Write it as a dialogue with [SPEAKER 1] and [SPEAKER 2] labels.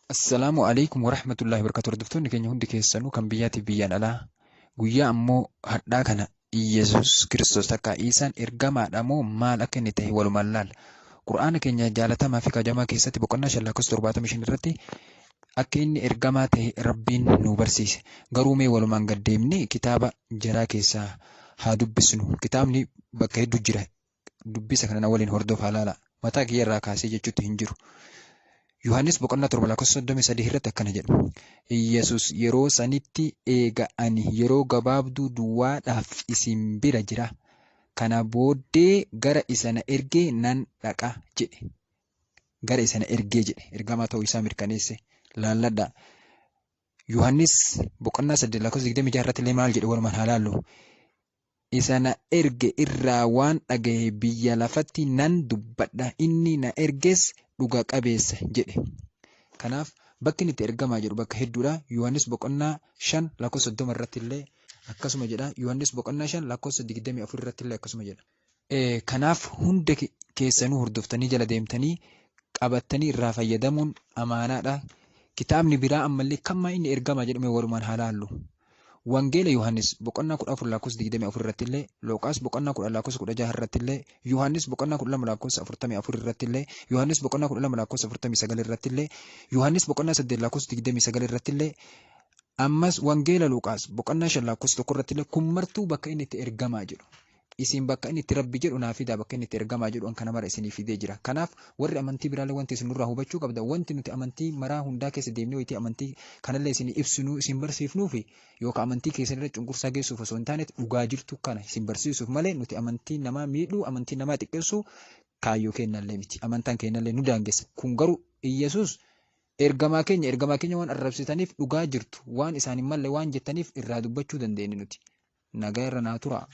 [SPEAKER 1] Assalamualaikum warahmatullahi wabarakatuh. Hordoftoonni keenya hundi keessanuu kan biyyaatiif biyyaan alaa guyyaa ammoo hadhaa kana Iyesuus Kiristoos takka Iisaan ergamaadha moo maal akka inni ta'e walumaan laalla. Qura'aana keenya jaalatamaa fi kajamaa keessatti boqonnaa 575 irratti akka inni ergamaa ta'e Rabbiin nu barsiise. Garuu mee walumaan gaddeemnee kitaaba jaraa keessaa haa dubbisnu. Kitaabni bakka hedduu jira. Dubbisa kana waliin hordofaa laala. Mataa kiyya irraa kaasee jechuutti hin jiru. Yohaannis boqonnaa 7:33 irratti akkana jedhu. Iyesuus yeroo sanitti eega ani yeroo gabaabduu duwwaadhaaf isin bira jira. Kana booddee gara isa na ergee nan dhaqa jedhe. Gara isa na ergee jedhe. Ergamaa ta'uu isaa mirkaneesse. Laalladha. Yohaannis boqonnaa 8:26 irratti illee maal jedhe walumaan haa laallu. Isa na erge irraa waan dhagaye biyya lafatti nan dubbadha. Inni na erges dhuga qabeessa jedhe. Kanaaf bakki inni itti ergamaa jedhu bakka hedduudha. Yohaannis boqonnaa 5:30 irratti illee akkasuma jedha. Yohaannis boqonnaa 5:24 irratti illee akkasuma jedha. Kanaaf hunda keessanuu hordoftanii jala deemtanii qabattanii irraa fayyadamuun amaanaadha. Kitaabni biraa ammallee kammaa inni ergamaa jedhame walumaan haa laallu. Wangeela Yohaannis boqonnaa 14:24 irratti illee, Luqaas boqonnaa 10:16 irratti illee, Yohaannis boqonnaa 12:44 irratti illee, Yohaannis boqonnaa 12:49 irratti illee, Yohaannis boqonnaa 8:29 irratti illee, ammas Wangeela Luqaas boqonnaa 5:1 irratti illee kun martuu bakka inni itti ergamaa jedhu. Isin bakka inni itti Rabbi jedhu naa fidaa bakka inni itti ergamaa jedhu kana mara isinii fidee jira. Kanaaf warri amantii biraallee wanti isin nurraa hubachuu qabda. Wanti nuti amantii maraa hundaa keessa deemnee wayitii amantii kanallee isin ibsinuu isin barsiifnuu fi yookaan amantii keessanirra cunqursaa geessuuf osoo hin taane dhugaa jirtu kana isin barsiisuuf malee nuti amantii namaa miidhuu amantii namaa xiqqeessuu kaayyoo kennallee miti. Amantaan kennallee nu daangessa. Kun garuu Iyesuus ergamaa keenya waan arrabsitaniif dhugaa jirtu waan isaan hin malle waan jettaniif irraa dubbachuu dandeenya nuti. Nagaa irra naa tura.